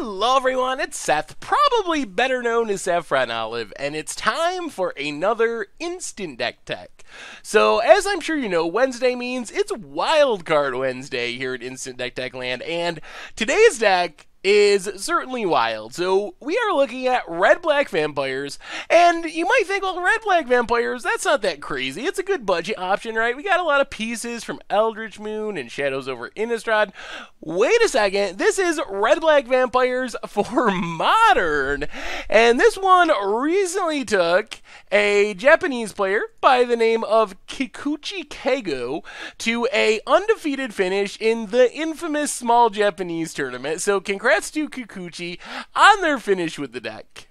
Hello everyone, it's Seth, probably better known as Saffron Olive, and it's time for another Instant Deck Tech. So, as I'm sure you know, Wednesday means it's Wildcard Wednesday here at Instant Deck Tech Land, and today's deck is certainly wild. So we are looking at red-black vampires, and you might think, well, red-black vampires, that's not that crazy. It's a good budget option, right? We got a lot of pieces from Eldritch Moon and Shadows over Innistrad. Wait a second, this is red-black vampires for Modern, and this one recently took a Japanese player by the name of Kikuchi Keigo to a undefeated finish in the infamous small Japanese tournament. So congrats to Kikuchi on their finish with the deck.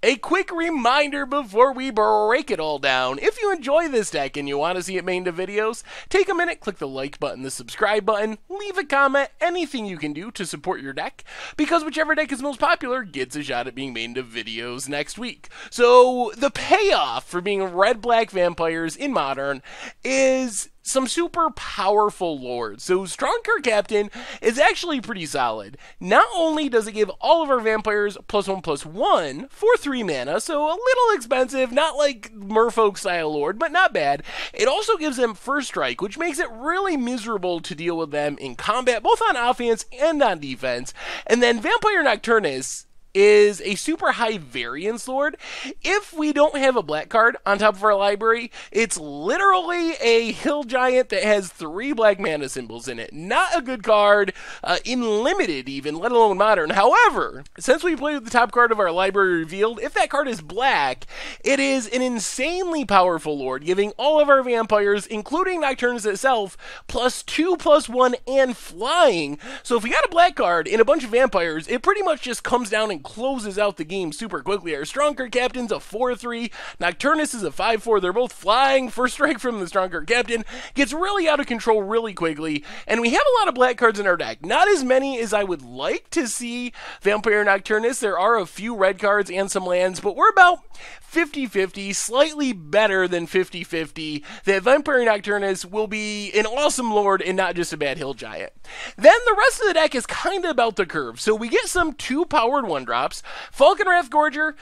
A quick reminder before we break it all down, if you enjoy this deck and you want to see it made into videos, take a minute, click the like button, the subscribe button, leave a comment, anything you can do to support your deck, because whichever deck is most popular gets a shot at being made into videos next week. So the payoff for being red-black vampires in Modern is some super powerful lords. So Strong Card Captain is actually pretty solid. Not only does it give all of our vampires +1/+1 for 3 mana, so a little expensive, not like Merfolk style lord, but not bad. It also gives them First Strike, which makes it really miserable to deal with them in combat, both on offense and on defense. And then Vampire Nocturnus is a super high variance lord. If we don't have a black card on top of our library, it's literally a hill giant that has 3 black mana symbols in it. Not a good card, in limited even, let alone Modern. However, since we played with the top card of our library revealed, if that card is black, it is an insanely powerful lord, giving all of our vampires, including Nocturnus itself, +2/+1 and flying. So if we got a black card in a bunch of vampires, it pretty much just comes down and closes out the game super quickly. Our Strong Card Captain's a 4/3, Nocturnus is a 5/4, they're both flying. First Strike from the Strong Card Captain gets really out of control really quickly, and we have a lot of black cards in our deck. Not as many as I would like to see Vampire Nocturnus. There are a few red cards and some lands, but we're about 50-50, slightly better than 50-50, that Vampire Nocturnus will be an awesome lord and not just a bad hill giant. Then the rest of the deck is kind of about the curve. So we get some 2-powered 1-drops. Falkenrath Gorger,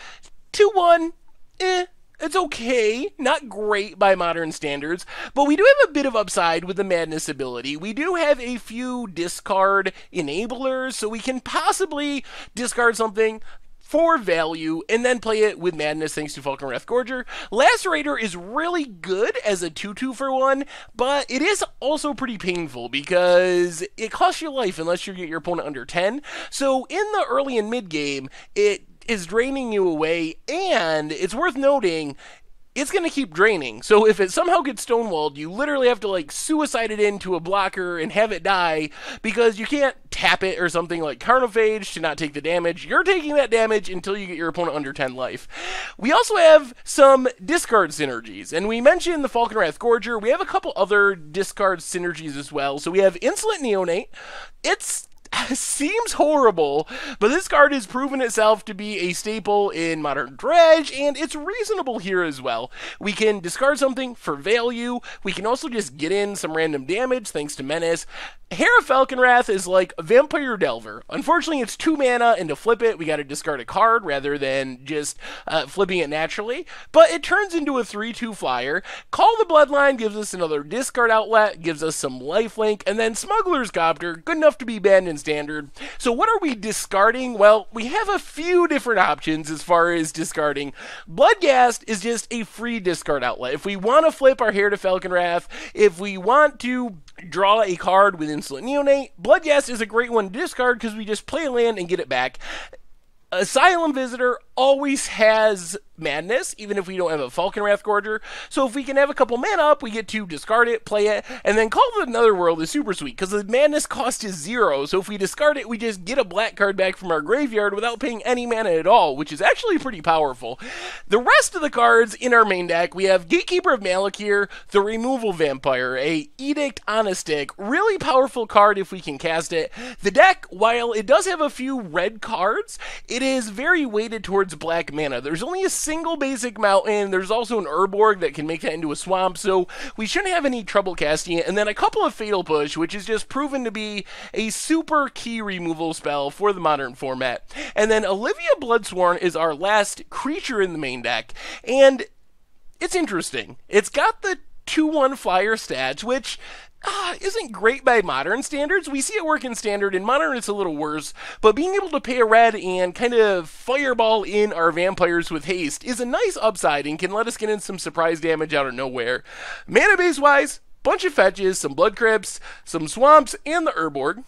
2/1, it's okay, not great by modern standards, but we do have a bit of upside with the Madness ability. We do have a few discard enablers, so we can possibly discard something for value, and then play it with Madness thanks to Falkenrath Gorger. Lacerator is really good as a 2/2 for 1, but it is also pretty painful because it costs you life unless you get your opponent under 10. So in the early and mid game, it is draining you away, and it's worth noting, it's going to keep draining. So if it somehow gets stonewalled, you literally have to like suicide it into a blocker and have it die because you can't tap it or something like Carnophage to not take the damage. You're taking that damage until you get your opponent under 10 life. We also have some discard synergies, and we mentioned the Falkenrath Gorger. We have a couple other discard synergies as well. So we have Insolent Neonate. It's seems horrible, but this card has proven itself to be a staple in Modern Dredge, and it's reasonable here as well. We can discard something for value. We can also just get in some random damage thanks to Menace. Hair of Falkenrath is like a Vampire Delver. Unfortunately, it's 2 mana, and to flip it, we gotta discard a card rather than just flipping it naturally. But it turns into a 3/2 flyer. Call the Bloodline gives us another discard outlet, gives us some lifelink, and then Smuggler's Copter, good enough to be banned in Standard. So what are we discarding? Well, we have a few different options as far as discarding. Bloodghast is just a free discard outlet. If we want to flip our Hair to Falkenrath, if we want to draw a card with Insolent Neonate, Bloodghast is a great one to discard because we just play a land and get it back. Asylum Visitor always has Madness, even if we don't have a Falkenrath Gorger. So if we can have a couple mana up, we get to discard it, play it, and then Call of the Netherworld is super sweet, because the Madness cost is 0, so if we discard it, we just get a black card back from our graveyard without paying any mana at all, which is actually pretty powerful. The rest of the cards in our main deck, we have Gatekeeper of Malakir, the Removal Vampire, a Edict on a Stick, really powerful card if we can cast it. The deck, while it does have a few red cards, it is very weighted towards towards black mana. There's only a single basic mountain. There's also an Urborg that can make that into a swamp, so we shouldn't have any trouble casting it. And then a couple of Fatal Push, which is just proven to be a super key removal spell for the modern format. And then Olivia Bloodsworn is our last creature in the main deck, and it's interesting. It's got the 2/1 flyer stats, which isn't great by modern standards. We see it work in standard. In modern, it's a little worse. But being able to pay a red and kind of fireball in our vampires with haste is a nice upside and can let us get in some surprise damage out of nowhere. Mana base wise, bunch of fetches, some blood crypts, some swamps, and the Urborg.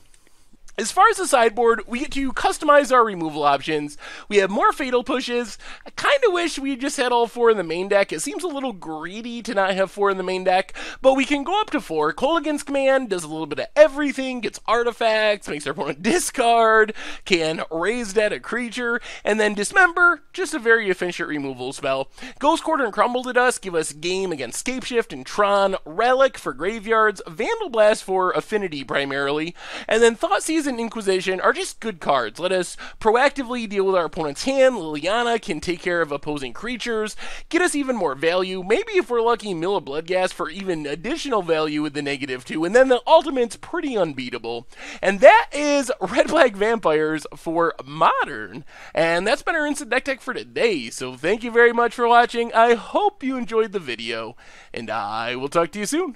As far as the sideboard, we get to customize our removal options. We have more Fatal Pushes. I kind of wish we just had all 4 in the main deck. It seems a little greedy to not have 4 in the main deck, but we can go up to 4. Kolaghan's Command does a little bit of everything, gets artifacts, makes our opponent discard, can raise dead a creature, and then Dismember, just a very efficient removal spell. Ghost Quarter and Crumble to Dust give us game against Scapeshift and Tron, Relic for graveyards, Vandal Blast for affinity primarily, and then Thoughtseize and Inquisition are just good cards. Let us proactively deal with our opponent's hand. Liliana can take care of opposing creatures, get us even more value. Maybe if we're lucky, mill a Bloodghast for even additional value with the -2, and then the ultimate's pretty unbeatable. And that is Red Black Vampires for Modern. And that's been our Instant Deck Tech for today. So thank you very much for watching. I hope you enjoyed the video, and I will talk to you soon.